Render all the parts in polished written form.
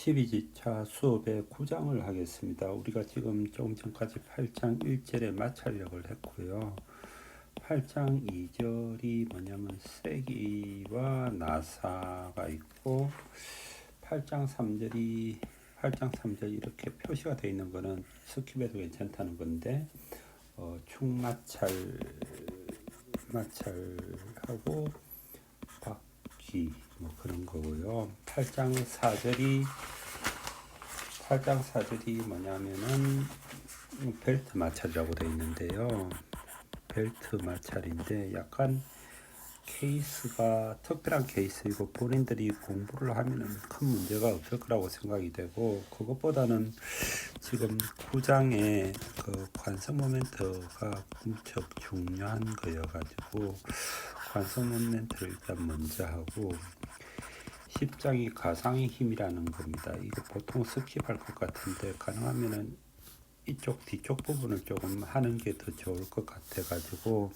12지차 수업의 9장을 하겠습니다. 우리가 지금 조금 전까지 8장 1절에 마찰력을 했고요. 8장 2절이 뭐냐면 세기와 나사가 있고 8장 3절 이렇게 표시가 되어 있는 거는 스킵해도 괜찮다는 건데 마찰하고 바퀴 뭐 그런 거고요. 8장 4절이 뭐냐면은 벨트 마찰이라고 되어 있는데요. 벨트 마찰인데 약간 케이스가 특별한 케이스이고 본인들이 공부를 하면은 큰 문제가 없을 거라고 생각이 되고, 그것보다는 지금 9장의 그 관성 모멘트가 무척 중요한 거여가지고 관성 모멘트를 일단 먼저 하고, 10장이 가상의 힘이라는 겁니다. 이거 보통 스킵할 것 같은데 가능하면은 이쪽 뒤쪽 부분을 조금 하는 게 더 좋을 것 같아가지고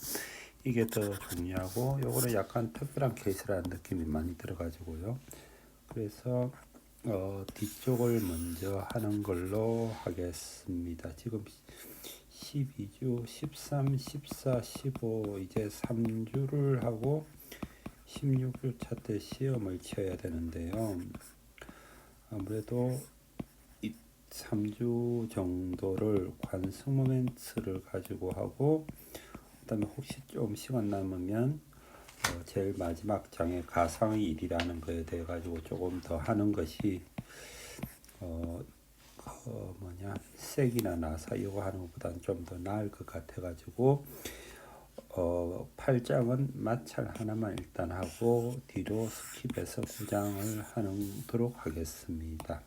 이게 더 중요하고, 요거는 약간 특별한 케이스라는 느낌이 많이 들어가지고요. 그래서 뒤쪽을 먼저 하는 걸로 하겠습니다. 지금 12주, 13, 14, 15 이제 3주를 하고 16주차 때 시험을 치어야 되는데요. 아무래도 3주 정도를 관성 모멘트를 가지고 하고, 그다음에 혹시 좀 시간 남으면 제일 마지막 장의 가상의 일이라는 거에 대해 가지고 조금 더 하는 것이 색이나 나사 이거 하는 것보다는 좀 더 나을 것 같아 가지고 8장은 마찰 하나만 일단 하고 뒤로 스킵해서 9장을 하도록 하겠습니다.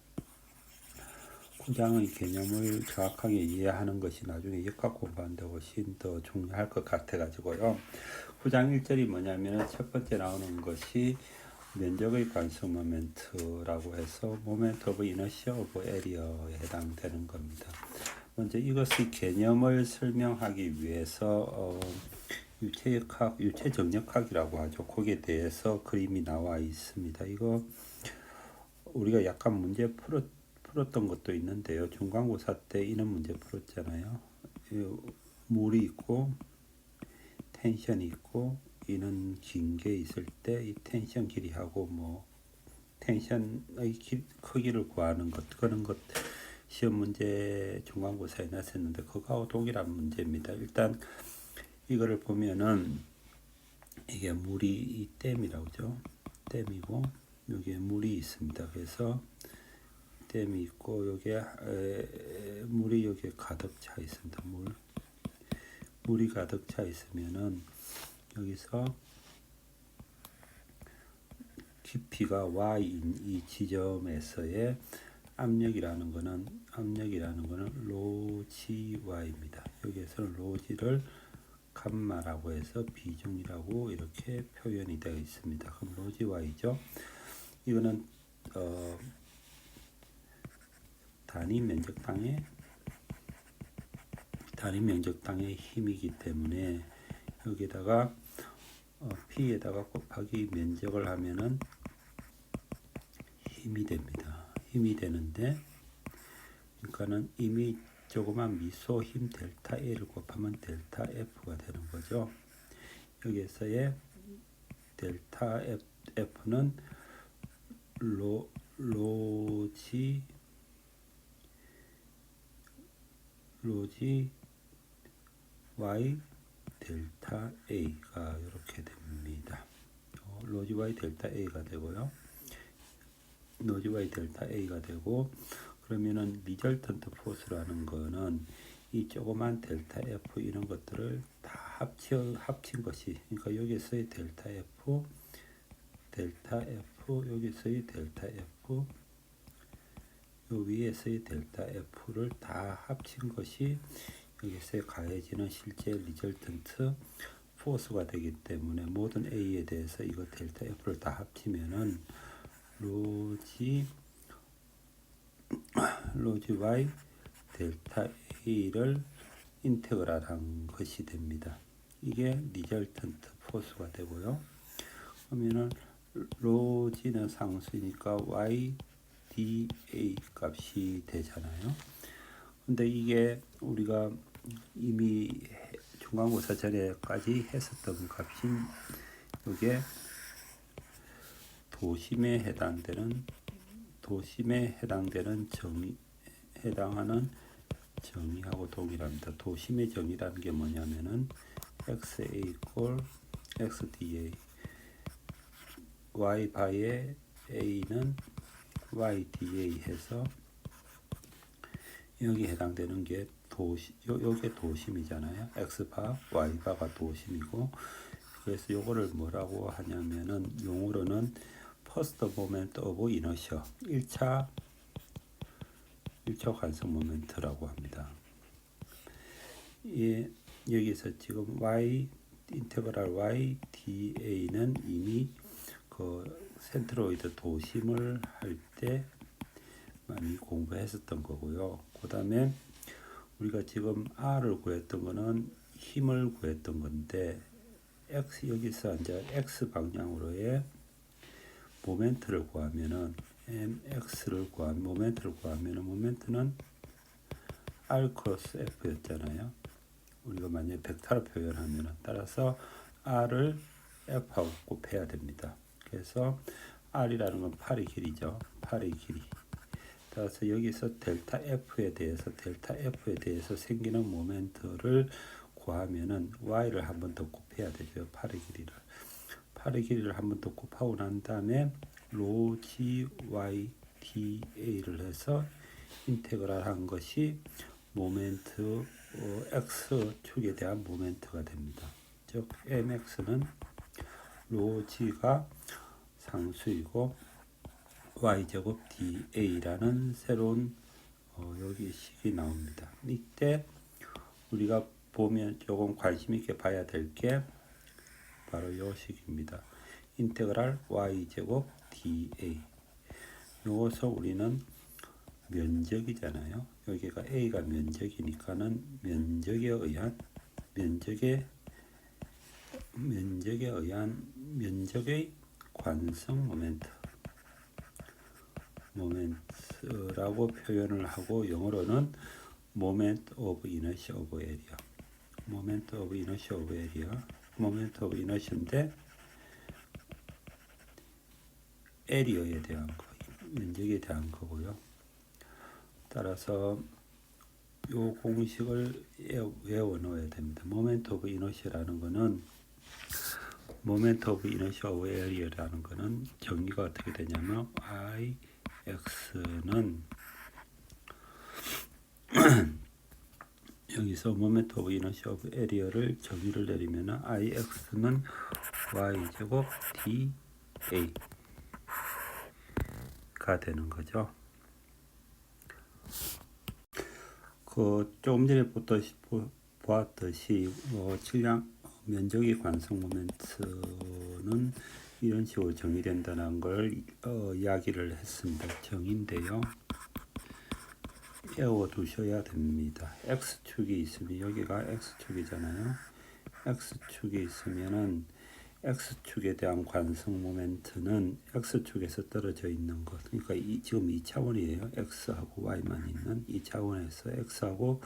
9장의 개념을 정확하게 이해하는 것이 나중에 역학 공부하는데 훨씬 더 중요할 것 같아 가지고요. 9장 1절이 뭐냐면 첫 번째 나오는 것이 면적의 관성 모멘트라고 해서 모멘트 오브 이너시아 오브 에리어에 해당되는 겁니다. 먼저 이것의 개념을 설명하기 위해서 유체정력학이라고 하죠. 거기에 대해서 그림이 나와 있습니다. 이거 우리가 약간 문제 풀었던 것도 있는데요. 중간고사 때 이런 문제 풀었잖아요. 물이 있고 텐션이 있고 이는 긴 게 있을 때 이 텐션 길이하고 뭐 텐션의 크기를 구하는 것, 그런 것 시험 문제 중간고사에 냈었는데 그거하고 동일한 문제입니다. 일단 이거를 보면은 이게 물이 이 댐이라고 하죠. 댐이고 여기에 물이 있습니다. 그래서 댐이 있고 여기에 물이 여기에 가득 차 있습니다. 물이 가득 차 있으면은 여기서 깊이가 y인 이 지점에서의 압력이라는 거는 로지 y입니다. 여기에서는 로지를 감마라고 해서 비중이라고 이렇게 표현이 되어 있습니다. 그럼 로지 y죠. 이거는 단위 면적당의 힘이기 때문에 여기다가 P에다가 곱하기 면적을 하면은 힘이 됩니다. 힘이 되는데, 그러니까는 이미 조그만 미소 힘 델타 A를 곱하면 델타 F가 되는 거죠. 여기에서의 델타 F는 로지 Y 델타 A가 이렇게 됩니다. 로지 Y 델타 A가 되고요. 로지 Y 델타 A가 되고, 그러면은 리절턴트 포스라는 거는 이 조그만 델타 F 이런 것들을 다 합친 것이, 그러니까 여기서의 델타 F, 여기서의 델타 F, 요 위에서의 델타 F를 다 합친 것이 여기서 가해지는 실제 리절턴트 포스가 되기 때문에 모든 A에 대해서 이거 델타 F를 다 합치면은 로지 Y 델타 A를 인테그랄한 것이 됩니다. 이게 리절턴트 포스가 되고요. 그러면은 로지는 상수니까 Y dA 값이 되잖아요. 근데 이게 우리가 이미 중간고사 전에까지 했었던 값인 이게 도심에 해당되는 해당하는 정의하고 동일합니다. 도심의 정의라는 게 뭐냐면은 xa equal xda y 바의 a는 yda 해서 여기 해당되는 게 요게 도심이잖아요. x바 y바가 도심이고, 그래서 요거를 뭐라고 하냐면은 용어로는 first moment of inertia 1차 관성 모멘트라고 합니다. 여기서 지금 인테그랄 y da는 이미 그 센트로이드 도심을 할 때 많이 공부했었던 거고요. 그 다음에 우리가 지금 r을 구했던 거는 힘을 구했던 건데, 여기서 이제 x 방향으로의 모멘트를 구하면은 모멘트를 구하면은 모멘트는 r 크로스 f였잖아요. 우리가 만약에 벡터로 표현하면은, 따라서 r을 f하고 곱해야 됩니다. 그래서 r이라는 건 8의 길이죠. 8의 길이. 따라서 여기서 델타 F에 대해서 생기는 모멘트를 구하면은 y를 한 번 더 곱해야 되죠. 8의 길이를 한 번 더 곱하고 난 다음에 로 g y da를 해서 인테그랄 한 것이 모멘트 x축에 대한 모멘트가 됩니다. 즉 mx는 로 g가 상수이고 y제곱 da라는 새로운 여기 식이 나옵니다. 이때 우리가 보면 조금 관심 있게 봐야 될 게 바로 이 식입니다. 인테그랄 y제곱 da. 요것을 우리는 면적이잖아요. 여기가 a가 면적이니까는 면적의 관성 모멘트라고 표현을 하고, 영어로는 moment of inertia of area. moment of inertia인데 area에 대한 거, 면적에 대한 거고요. 따라서 요 공식을 외워 넣어야 됩니다. moment of inertia라는 거는 정의가 어떻게 되냐면 ix는 여기서 moment of inertia of area를 정의를 내리면 ix는 y제곱 da가 되는 거죠. 그 조금 전에 보았듯이 질량 면적의 관성 모멘트는 이런 식으로 정의된다는 걸 이야기를 했습니다. 정의인데요. 외워 두셔야 됩니다. x축이 있으면, 여기가 x축이잖아요. x축이 있으면은 x축에 대한 관성 모멘트는 x축에서 떨어져 있는 것. 그러니까 지금 2차원이에요. x하고 y만 있는 2차원에서 x하고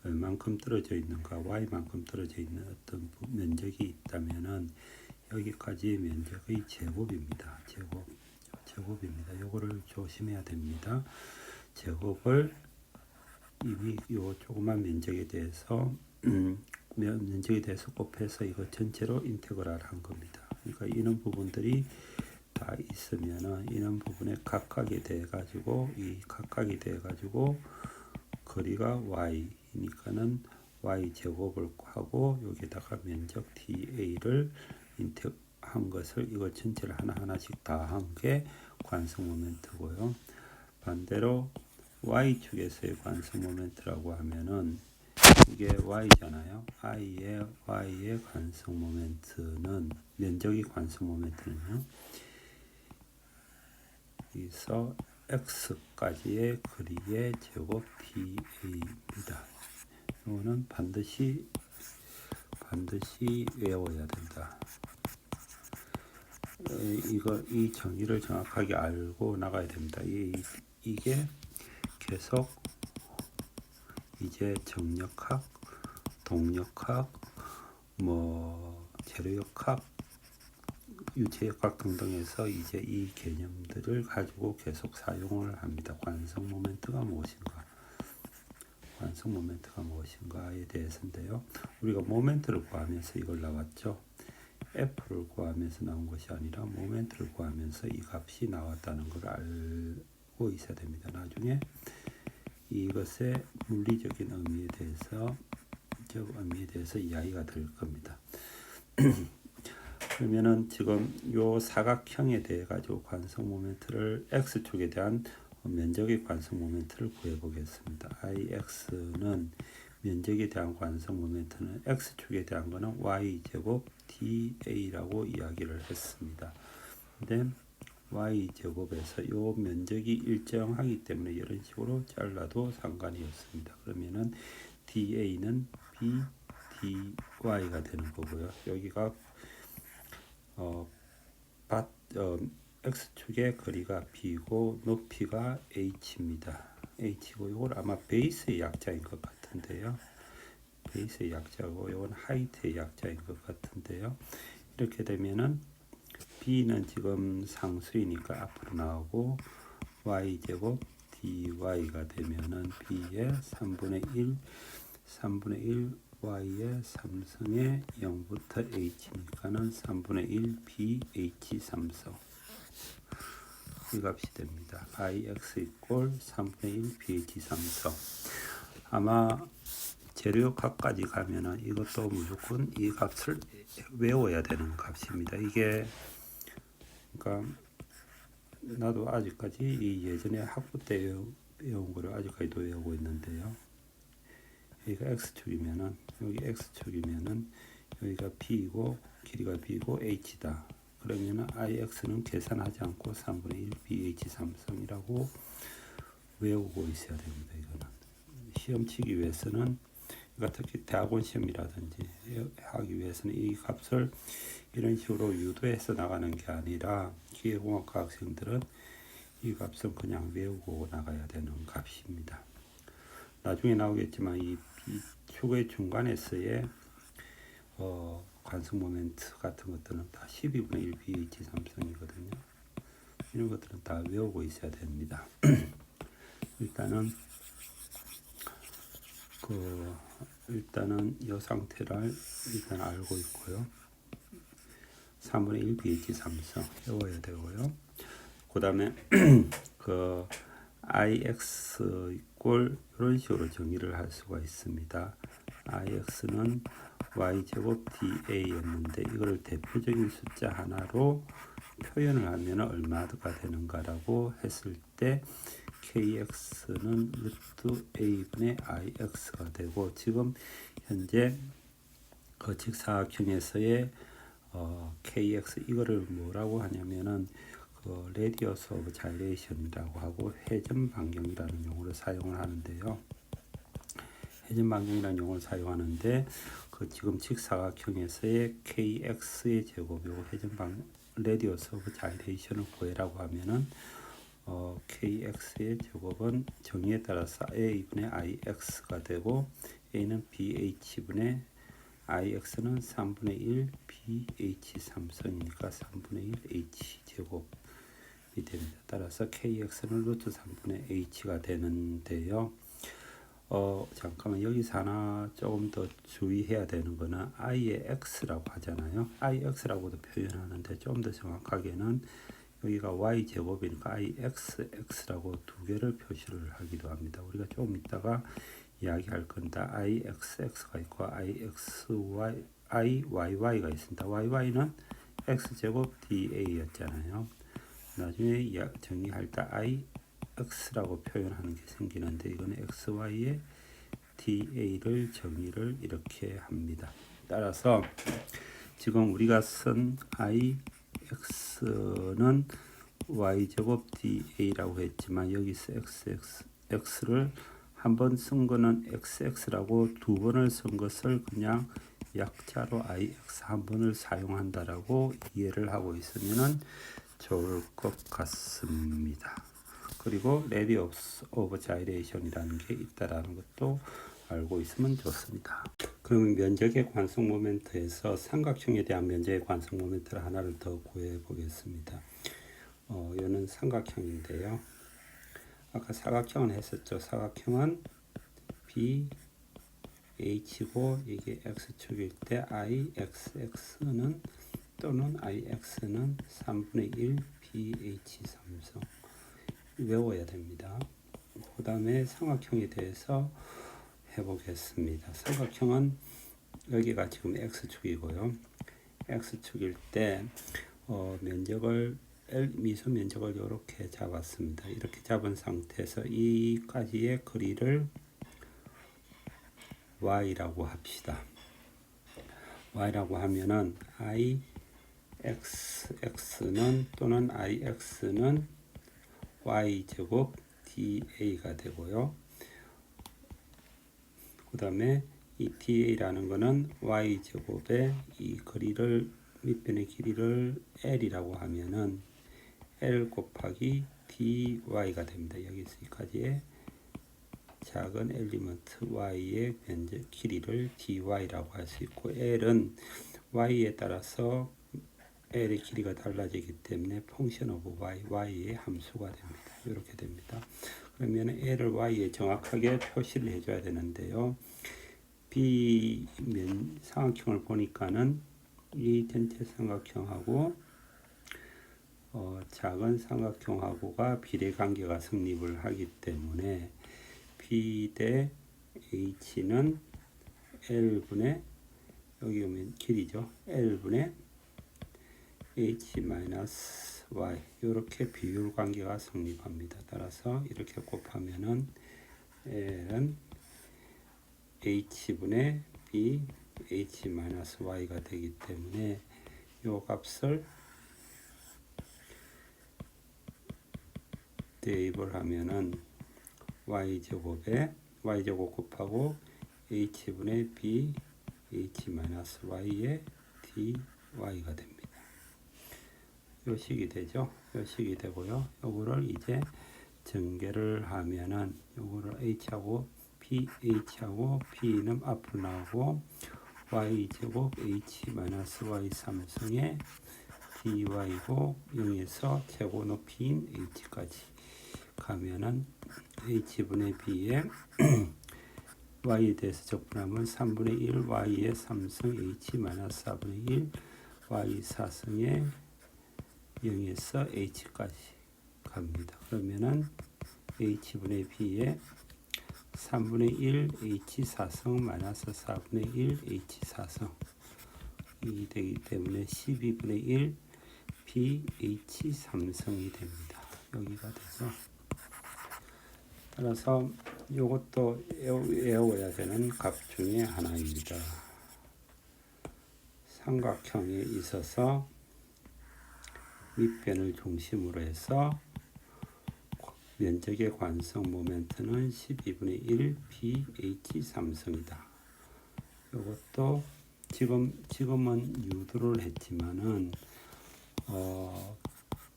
얼만큼 떨어져 있는가, y만큼 떨어져 있는 어떤 면적이 있다면은 여기까지 면적의 제곱입니다. 제곱입니다. 요거를 조심해야 됩니다. 제곱을 이미 요 조그만 면적에 대해서 곱해서 이거 전체로 인테그랄 한 겁니다. 그러니까 이런 부분들이 다 있으면은 이런 부분에 각각이 돼 가지고 거리가 y니까는 y 제곱을 하고 여기다가 면적 da를 한 것을 이거 전체를 하나하나씩 다 한 게 관성 모멘트고요. 반대로 y축에서의 관성 모멘트라고 하면은 이게 y잖아요. y의 관성 모멘트는, 면적의 관성 모멘트는요, 여기서 x까지의 거리의 제곱 da입니다. 이거는 반드시 외워야 된다. 이 정의를 정확하게 알고 나가야 됩니다. 이 이게 계속 이제 정력학, 동력학, 뭐 재료역학, 유체역학 등등에서 이제 이 개념들을 가지고 계속 사용을 합니다. 관성 모멘트가 무엇인가? 관성 모멘트가 무엇인가에 대해서인데요. 우리가 모멘트를 구하면서 이걸 나왔죠. F를 구하면서 나온 것이 아니라 모멘트를 구하면서 이 값이 나왔다는 걸 알고 있어야 됩니다. 나중에 이것의 물리적인 의미에 대해서 이야기가 될 겁니다. 그러면은 지금 요 사각형에 대해 가지고 관성 모멘트를 x축에 대한 면적의 관성 모멘트를 구해 보겠습니다. Ix는 면적에 대한 관성 모멘트는 x축에 대한 거는 y제곱 dA라고 이야기를 했습니다. 근데 y제곱에서 요 면적이 일정하기 때문에 이런 식으로 잘라도 상관이 없습니다. 그러면은 dA는 b dy가 되는 거고요. 여기가 x축의 거리가 b고 높이가 h입니다. h고 이걸 아마 베이스의 약자인 것 같은데요. 베이스의 약자고 이건 하이트의 약자인 것 같은데요. 이렇게 되면은 b는 지금 상수이니까 앞으로 나오고 y제곱 dy가 되면은 b의 3분의 1 y의 3승의 0부터 h니까는 3분의 1 bh 3성 이 값이 됩니다. ix 이꼴 3분의 1 bh 3성. 아마 재료값까지 가면은 이것도 무조건 이 값을 외워야 되는 값입니다. 이게 그러니까 나도 아직까지 이 예전에 학부 때 외운 거를 아직까지도 외우고 있는데요. 여기가 x축이면은 여기 x축이면은 여기가 b이고 길이가 b고 h다. 그러면은 ix는 계산하지 않고 3분의 1 bh 3성이라고 외우고 있어야 됩니다. 이거는 시험 치기 위해서는 그러니까 특히 대학원 시험이라든지 하기 위해서는 이 값을 이런 식으로 유도해서 나가는 게 아니라 기계공학과 학생들은 이 값은 그냥 외우고 나가야 되는 값입니다. 나중에 나오겠지만 이 축의 중간에서의 관성 모멘트 같은 것들은 다 12분의 1 bh 3성이거든요. 이런 것들은 다 외우고 있어야 됩니다. 일단은 이 상태를 일단 알고 있고요. 3분의 1 bh 3성 외워야 되고요. 그 다음에 그 ix 이꼴 이런 식으로 정의를 할 수가 있습니다. ix는 y제곱 da였는데 이거를 대표적인 숫자 하나로 표현을 하면 얼마가 되는가라고 했을 때 kx는 루트 a분의 ix가 되고 지금 현재 거측사각형에서의 kx 이거를 뭐라고 하냐면은 그 레디어스 오브 자이레이션이라고 하고 회전 반경이라는 용어를 사용을 하는데요. 회전 반경이라는 용어를 사용하는데 그 지금 직사각형에서의 kx의 제곱 요거 회전 레디어스 오브 자이레이션을 구해라고 하면은 kx의 제곱은 정의에 따라서 a분의 ix가 되고 a는 bh분의 ix는 3분의 1 bh 3성이니까 3분의 1 h 제곱이 됩니다. 따라서 kx는 루트 3분의 h가 되는데요. 잠깐만 여기서 하나 조금 더 주의해야 되는 거는 i의 x라고 하잖아요. ix라고도 표현하는데 좀 더 정확하게는 여기가 y 제곱이니까 ix라고 두 개를 표시를 하기도 합니다. 우리가 조금 이따가 이야기할 건데 ixx가 있고 iy가 있습니다. y는 x제곱 da였잖아요. 나중에 정의할 때 ix라고 표현하는 게 생기는데 이거는 xy의 da를 정의를 이렇게 합니다. 따라서 지금 우리가 쓴 ix는 y제곱 da라고 했지만 여기서 x를 한 번 쓴 거는 xx라고 두 번을 쓴 것을 그냥 약자로 ix 한 번을 사용한다라고 이해를 하고 있으면 좋을 것 같습니다. 그리고 radius of gyration이라는 게 있다라는 것도 알고 있으면 좋습니다. 그러면 면적의 관성 모멘트에서 삼각형에 대한 면적의 관성 모멘트를 하나를 더 구해 보겠습니다. 이거는 삼각형인데요. 아까 사각형은 했었죠. 사각형은 B H고 이게 x축일 때 IXX는 또는 IX는 3분의 1 BH 삼성 외워야 됩니다. 그 다음에 삼각형에 대해서 해보겠습니다. 삼각형은 여기가 지금 x축이고요. x축일 때 면적을 미수 면적을 이렇게 잡았습니다. 이렇게 잡은 상태에서 이까지의 거리를 y라고 합시다. y라고 하면은 ixx는 또는 ix는 y제곱 da가 되고요. 그 다음에 이 da라는 거는 y제곱의 이 거리를 밑변의 길이를 l이라고 하면은 l 곱하기 dy가 됩니다. 여기서까지의 작은 엘리먼트 y의 면적 길이를 dy라고 할 수 있고, l은 y에 따라서 l의 길이가 달라지기 때문에 펑션 오브 y의 함수가 됩니다. 이렇게 됩니다. 그러면 l을 y에 정확하게 표시를 해줘야 되는데요. B면 삼각형을 보니까는 이 전체 삼각형하고 작은 삼각형하고가 비례관계가 성립을 하기 때문에 B 대 H는 L분의 여기 오면 길이죠. L분의 H-Y 이렇게 비율 관계가 성립합니다. 따라서 이렇게 곱하면은 L은 H분의 B H-Y가 되기 때문에 이 값을 대입을 하면은 y제곱 곱하고 h분의 b h-y의 dy가 됩니다. 요 식이 되죠. 요 식이 되고요. 요거를 이제 전개를 하면은 요거를 h하고 p는 앞으로 나오고 y제곱 h-y 삼성의 dy고 0에서 최고 높이인 h까지 가면은 h분의 b에 y에 대해서 적분하면 3분의 1 y의 3승 h 마이너스 4분의 1 y 4승의 0에서 h까지 갑니다. 그러면은 h분의 b에 3분의 1 h 4승 마이너스 4분의 1 h 4승이 되기 때문에 12분의 1 b h 3승이 됩니다. 여기가 되죠. 따라서 이것도 외워야 되는 값 중에 하나입니다. 삼각형에 있어서 밑변을 중심으로 해서 면적의 관성 모멘트는 12분의 1 BH 삼성이다. 이것도 지금은 유도를 했지만은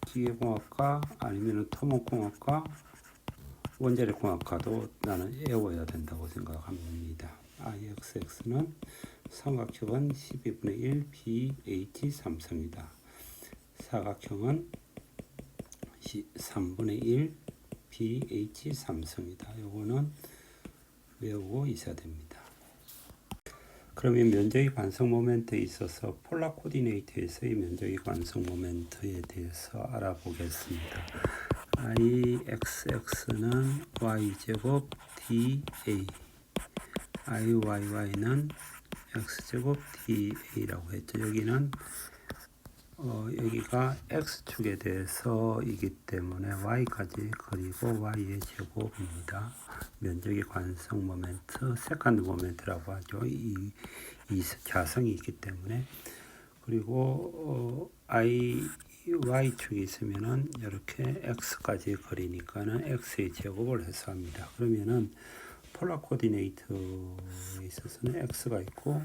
기계공학과 아니면 토목공학과 원자력공학과도 나는 외워야 된다고 생각합니다. IXX는 삼각형은 12분의 1 BH 삼성이다. 사각형은 3분의 1 BH 삼성이다. 요거는 외우고 있어야 됩니다. 그러면 면적의 관성 모멘트에 있어서 폴라 코디네이트에서의 면적의 관성 모멘트에 대해서 알아보겠습니다. IXX는 Y제곱 DA, IYY는 X제곱 DA라고 했죠. 여기는 여기가 X축에 대해서이기 때문에 Y까지 그리고 Y의 제곱입니다. 면적의 관성 모멘트, 세컨드 모멘트라고 하죠. 이 자성이 있기 때문에. 그리고 Y축이 있으면은 이렇게 X까지 거리니까는 X의 제곱을 해서 합니다. 그러면은 폴라 코디네이트에 있어서는 X가 있고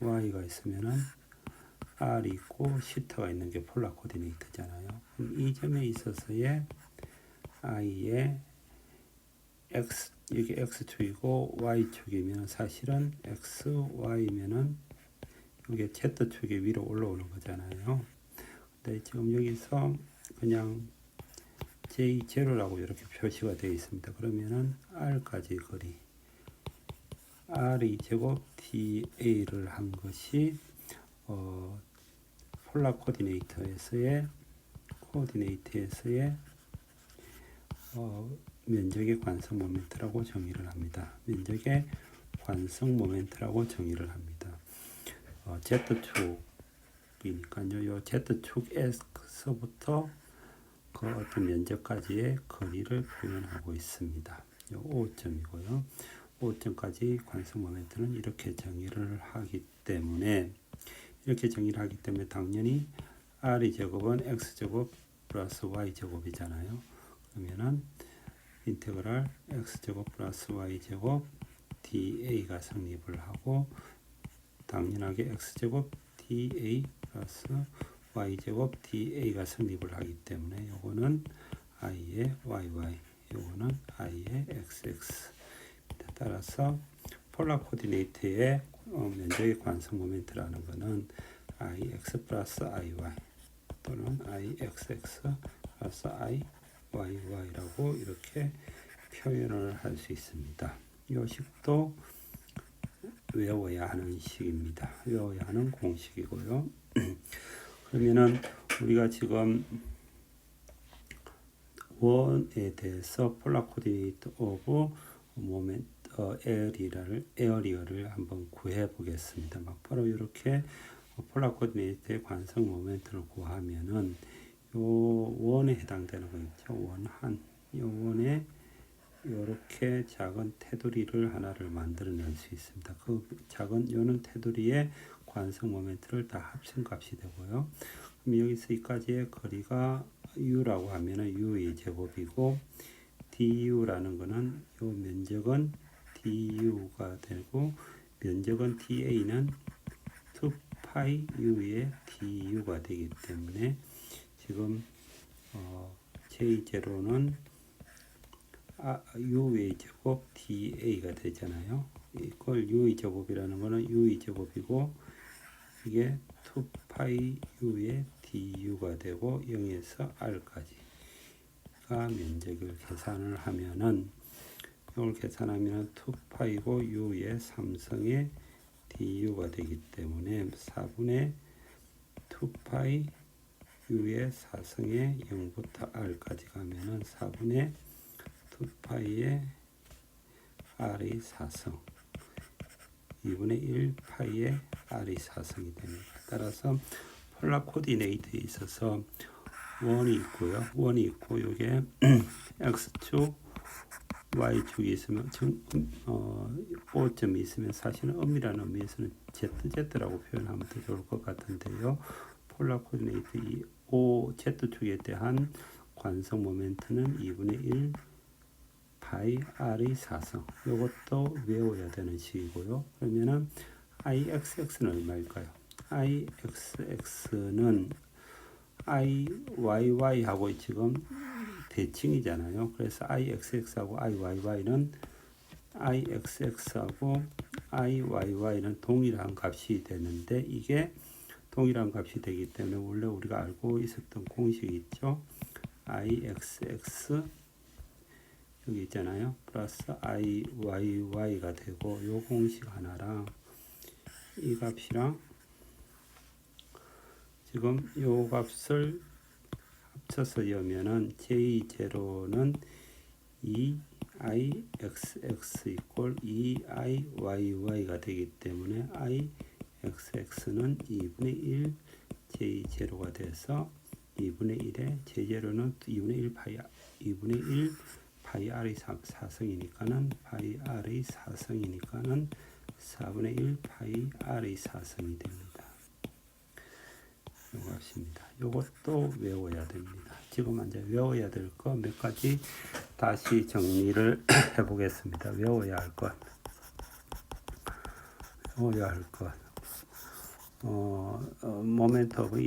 Y가 있으면은 R이 있고 시타가 있는 게 폴라 코디네이트잖아요. 그럼 이 점에 있어서의 i의 x, 이게 x축이고 y축이면 사실은 xy면은 이게 z축이 위로 올라오는 거잖아요. 근데 지금 여기서 그냥 j0라고 이렇게 표시가 되어 있습니다. 그러면은 r까지 거리 r이 제곱 da를 한 것이 폴라 코디네이터에서의 면적의 관성 모멘트라고 정의를 합니다. 면적의 관성 모멘트라고 정의를 합니다. Z축이니까요. 요 Z축에서부터 그 어떤 면적까지의 거리를 표현하고 있습니다. 요 O점이고요. O점까지 관성 모멘트는 이렇게 정의를 하기 때문에 당연히 R의 제곱은 X제곱 플러스 Y제곱이잖아요. 그러면은 인테그랄 X제곱 플러스 Y제곱 dA가 성립을 하고 당연하게 X제곱 dA 플러스 Y제곱 dA가 성립을 하기 때문에 요거는 I의 YY, 요거는 I의 XX. 따라서 폴라 코디네이트의 면적의 관성 모멘트라는 것은 IX 플러스 IY 또는 IXX 플러스 IYY라고 이렇게 표현을 할 수 있습니다. 이 식도 외워야 하는 식입니다. 외워야 하는 공식이고요. 그러면은 우리가 지금 원에 대해서 폴라 코디네이트 오브 모멘트 에어리어를 한번 구해 보겠습니다. 바로 이렇게 폴라 코디네이트의 관성 모멘트를 구하면은 요 원에 해당되는 거 있죠. 요 원에 이렇게 작은 테두리를 하나를 만들어낼 수 있습니다. 그 작은 요는 테두리의 관성 모멘트를 다 합친 값이 되고요. 그럼 여기서 여기까지의 거리가 u라고 하면은 u의 제곱이고 du라는 거는 요 면적은 du가 되고 면적은 da는 2파이 u의 du가 되기 때문에 지금 j0는 u의 제곱 da가 되잖아요. 이걸 u의 제곱이라는 거는 u의 제곱이고 이게 2파이 u의 du가 되고 0에서 r까지가 면적을 계산을 하면은 이걸 계산하면 2파이고 u의 3성의 du가 되기 때문에 4분의 2파이 u의 4성의 0부터 r까지 가면은 4분의 2파이의 r의 4성 2분의 1 파이의 r의 4성이 됩니다. 따라서 폴라 코디네이트에 있어서 원이 있고 이게 x축 y축이 있으면 O점이 있으면 사실은 엄밀한 의미에서는 ZZ라고 표현하면 더 좋을 것 같은데요. 폴라 코디네이트 이 Z축에 대한 관성 모멘트는 2분의 1 파이 r의 4성. 이것도 외워야 되는 식이고요. 그러면은 IXX는 얼마일까요? IXX는 IYY하고 지금 대칭이잖아요. 그래서 IXX하고 IYY는 IXX하고 IYY는 동일한 값이 되는데 이게 동일한 값이 되기 때문에 원래 우리가 알고 있었던 공식이 있죠. IXX 여기 있잖아요. 플러스 IYY가 되고 요 공식 하나랑 이 값이랑 지금 요 값을 합쳐서 여면은 J0는 2IXX 이꼴 2IYY가 되기 때문에 IXX는 2분의 1 J0가 돼서 2분의 1에 J0는 2분의 1 파이 R의 4성이니까는 파이 R의 4성이니까는 4분의 1 파이 R의 4성이 됩니다. 요 값입니다. 요것도 외워야 됩니다. 지금 이제 외워야 될 거 몇 가지 다시 정리를 해보겠습니다. 외워야 할 것. 모멘트 오브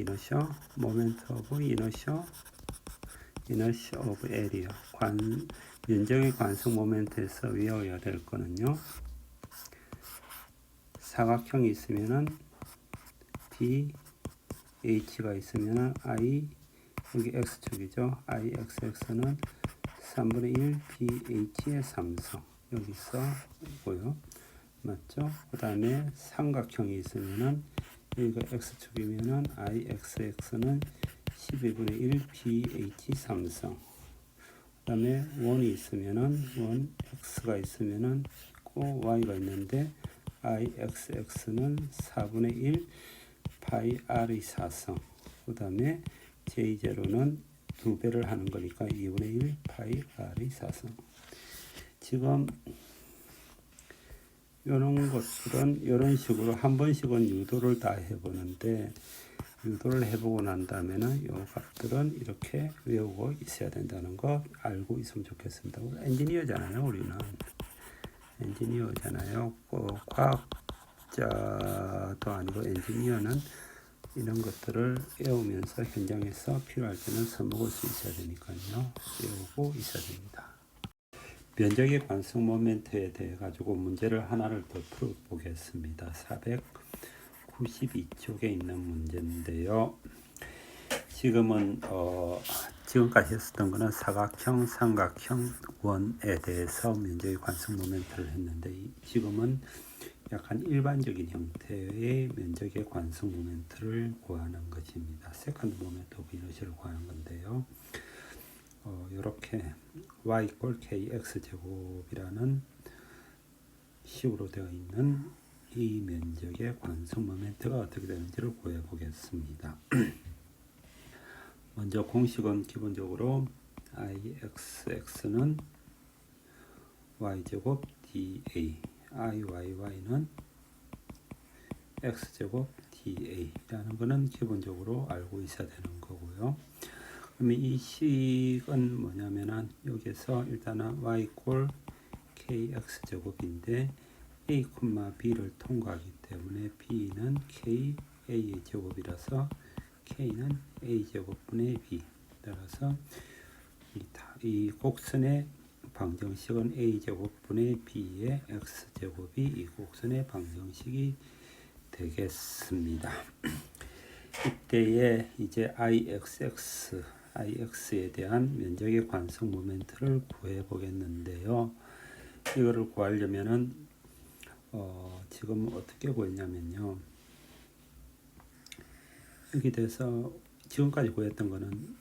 이너셔, inertia of area. 면적의 관성 모멘트에서 외워야 될 거는요. 사각형이 있으면은 BH가 있으면은 I, 여기 X축이죠. IXX는 3분의 1 BH의 3성. 여기서 있고요. 맞죠? 그 다음에 삼각형이 있으면은 여기가 X축이면은 IXX는 12분의 1 BH 3성. 그 다음에 원이 있으면은 원 X가 있으면은 있고 Y가 있는데 IXX는 4분의 1 파이 R의 4성. 그 다음에 J0는 2배를 하는 거니까 2분의 1 파이 R의 4성. 지금 이런 것들은 이런 식으로 한 번씩은 유도를 다 해보는데, 유도를 해보고 난 다음에는 이 값들은 이렇게 외우고 있어야 된다는 거 알고 있으면 좋겠습니다. 우리 엔지니어잖아요. 우리는 엔지니어잖아요. 과학자도 아니고 엔지니어는 이런 것들을 외우면서 현장에서 필요할 때는 써먹을 수 있어야 되니까요. 외우고 있어야 됩니다. 면적의 관성 모멘트에 대해 가지고 문제를 하나를 더 풀어보겠습니다. 492쪽에 있는 문제인데요. 지금은 지금까지 했었던 거는 사각형, 삼각형, 원에 대해서 면적의 관성 모멘트를 했는데, 지금은 약간 일반적인 형태의 면적의 관성 모멘트를 구하는 것입니다. 세컨드 모멘트 오브 이너시를 구하는 건데요. 이렇게 y = kx 제곱이라는 식으로 되어 있는 이 면적의 관성 모멘트가 어떻게 되는지를 구해 보겠습니다. 먼저 공식은 기본적으로 ixx는 y제곱 dA, iyy는 x제곱 da라는 것은 기본적으로 알고 있어야 되는 거고요. 그러면 이 식은 뭐냐면은 여기서 일단은 y = kx 제곱인데 a, b를 통과하기 때문에 b는 ka의 제곱이라서 k는 a 제곱분의 b. 따라서 이 곡선의 방정식은 a 제곱분의 b의 x 제곱이 이 곡선의 방정식이 되겠습니다. 이때에 이제 IX에 대한 면적의 관성 모멘트를 구해 보겠는데요. 이거를 구하려면은 지금 어떻게 구했냐면요. 여기 대해서 지금까지 구했던 거는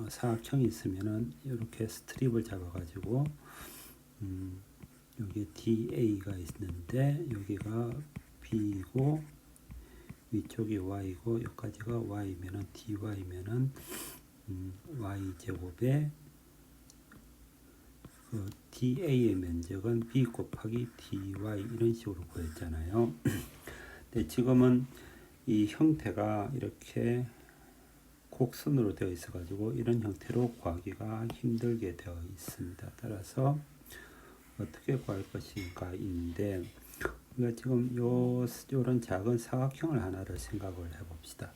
사각형이 있으면은 이렇게 스트립을 잡아가지고 여기 DA가 있는데 여기가 B고 위쪽이 y고 여기까지가 y면은 dy면은 y 제곱에 그 da의 면적은 b 곱하기 dy 이런 식으로 구했잖아요. 근데 지금은 이 형태가 이렇게 곡선으로 되어 있어 가지고 이런 형태로 구하기가 힘들게 되어 있습니다. 따라서 어떻게 구할 것인가인데, 우리가 지금 요런 작은 사각형을 하나를 생각을 해봅시다.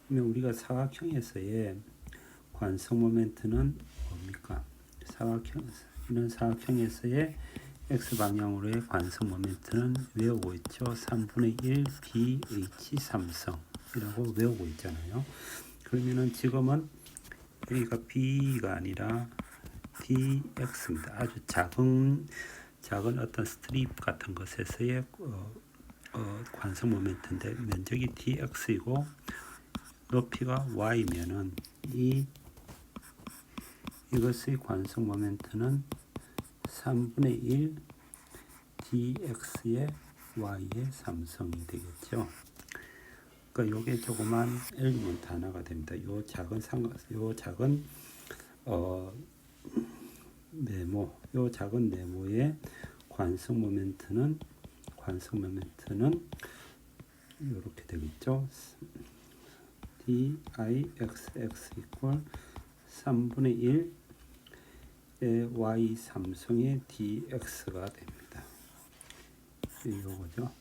그러면 우리가 사각형에서의 관성 모멘트는 뭡니까? 이런 사각형에서의 x 방향으로의 관성 모멘트는 외우고 있죠. 3분의 1 bh 3성이라고 외우고 있잖아요. 그러면은 지금은 여기가 b가 아니라 dx입니다. 아주 작은 어떤 스트립 같은 것에서의 관성 모멘트인데 면적이 dx이고 높이가 y면은 이것의 관성 모멘트는 3분의 1 dx의 y의 3성이 되겠죠. 그러니까 요게 조그만 엘리먼트 하나가 됩니다. 요 작은 네모의 관성 모멘트는 이렇게 되겠죠. dixx = 3분의 1의 y 3성의 dx가 됩니다. 이거죠.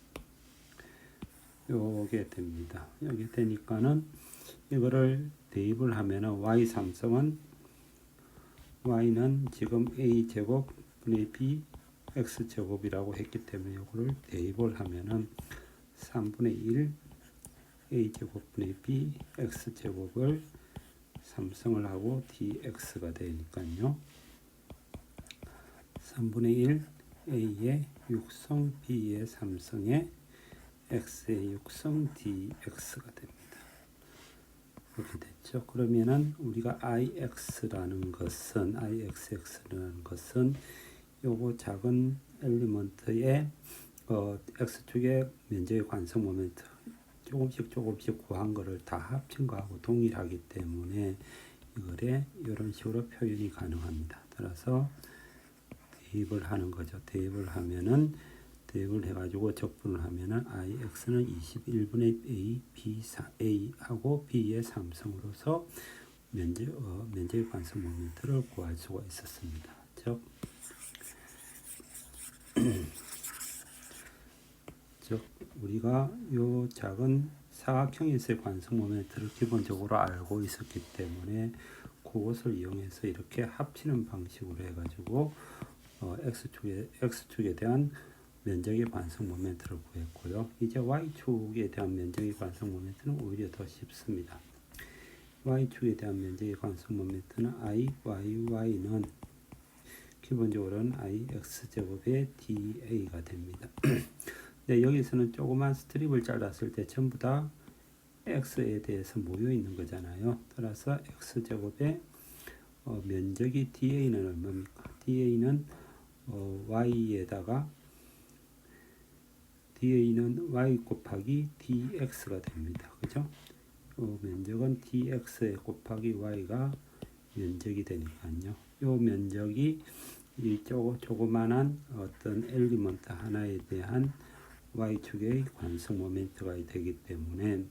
요게 됩니다. 여기 되니까는 이거를 대입을 하면은 y 3성은 y는 지금 a 제곱 분의 b x 제곱이라고 했기 때문에 이거를 대입을 하면은 3분의 1 a 제곱 분의 b x 제곱을 3승을 하고 dx가 되니까요. 3분의 1 a의 6성 b의 3승에 x의 6성 dx가 됩니다. 이렇게 됐죠. 그러면은 우리가 ix라는 것은 요거 작은 엘리먼트의 x축의 면적의 관성 모멘트 조금씩 구한 거를 다 합친 거하고 동일하기 때문에 이거를 이런 식으로 표현이 가능합니다. 따라서 대입을 하는 거죠. 대입을 해가지고 적분을 하면은 ix는 21분의 a, a하고 b의 3승으로서 면적의 관성 모멘트를 구할 수가 있었습니다. 즉 우리가 요 작은 사각형에서의 관성 모멘트를 기본적으로 알고 있었기 때문에 그것을 이용해서 이렇게 합치는 방식으로 해가지고 x축에 대한 면적의 관성 모멘트를 구했고요. 이제 y축에 대한 면적의 관성 모멘트는 오히려 더 쉽습니다. y축에 대한 면적의 관성 모멘트는 y는 기본적으로는 ix제곱의 da가 됩니다. 네, 여기서는 조그만 스트립을 잘랐을 때 전부 다 x에 대해서 모여 있는 거잖아요. 따라서 x제곱의 면적이 da는 얼마입니까? da는 da는 y 곱하기 dx가 됩니다. 그죠? 면적은 dx 곱하기 y가 면적이 되니까요. 요 면적이 이 조그만한 어떤 엘리먼트 하나에 대한 y축의 관성 모멘트가 되기 때문에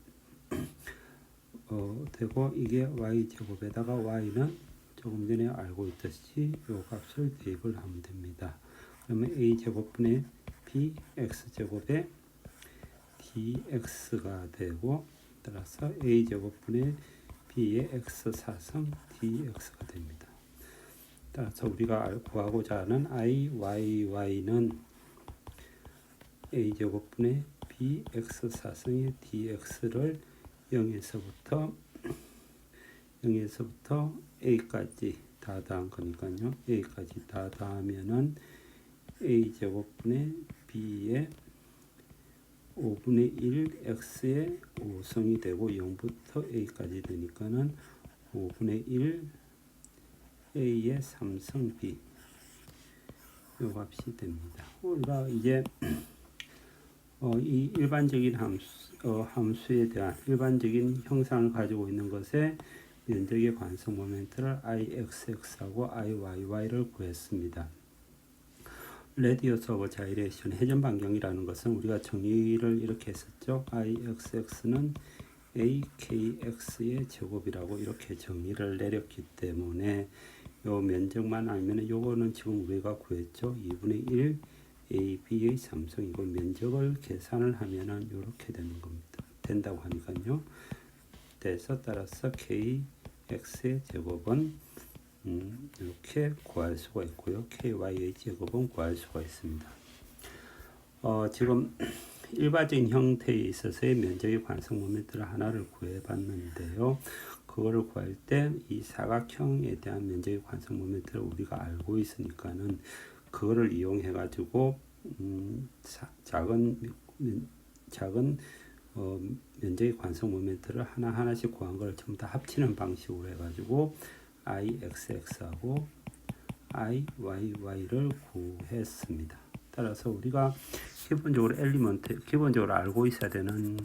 되고 이게 y제곱에다가 y는 조금 전에 알고 있듯이 요 값을 대입을 하면 됩니다. 그러면 a제곱분의 b x제곱에 dx가 되고 따라서 a제곱분의 b의 x 4승 dx가 됩니다. 따라서 우리가 구하고자 하는 iy는 a제곱분의 bx 4승의 dx를 0에서부터 a까지 다 더한 거니까요. a까지 다 더하면은 a제곱분의 b의 5분의 1 x의 5승이 되고 0부터 a까지 되니까는 5분의 1 a의 3승 b 요 값이 됩니다. 우리가 이제 이 일반적인 함수에 대한 일반적인 형상을 가지고 있는 것에 면적의 관성 모멘트를 ixx하고 iyy를 구했습니다. 레디어스 오브 자이레이션 회전 반경이라는 것은 우리가 정의를 이렇게 했었죠. ixx는 akx의 제곱이라고 이렇게 정의를 내렸기 때문에 요 면적만 알면은 요거는 지금 우리가 구했죠. 2분의 1 ab의 3승 이거 면적을 계산을 하면은 요렇게 되는 겁니다. 된다고 하니까요. 그래서 따라서 kx의 제곱은 이렇게 구할 수가 있고요. ky의 제곱은 구할 수가 있습니다. 지금 일반적인 형태에 있어서의 면적의 관성 모멘트를 하나를 구해봤는데요. 그거를 구할 때 이 사각형에 대한 면적의 관성 모멘트를 우리가 알고 있으니까는 그거를 이용해 가지고 작은 면적의 관성 모멘트를 하나씩 구한 걸 전부 다 합치는 방식으로 해 가지고 ixx하고 iyy를 구했습니다. 따라서 우리가 기본적으로 알고 있어야 되는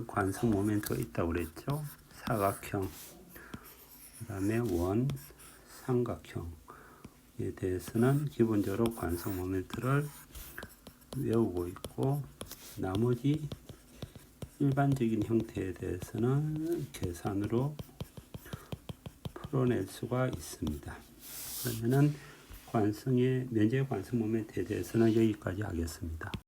관성 모멘트가 있다고 그랬죠. 사각형, 그다음에 원, 삼각형에 대해서는 기본적으로 관성 모멘트를 외우고 있고 나머지 일반적인 형태에 대해서는 계산으로 풀어낼 수가 있습니다. 그러면은 면적의 관성 모멘트에 대해서는 여기까지 하겠습니다.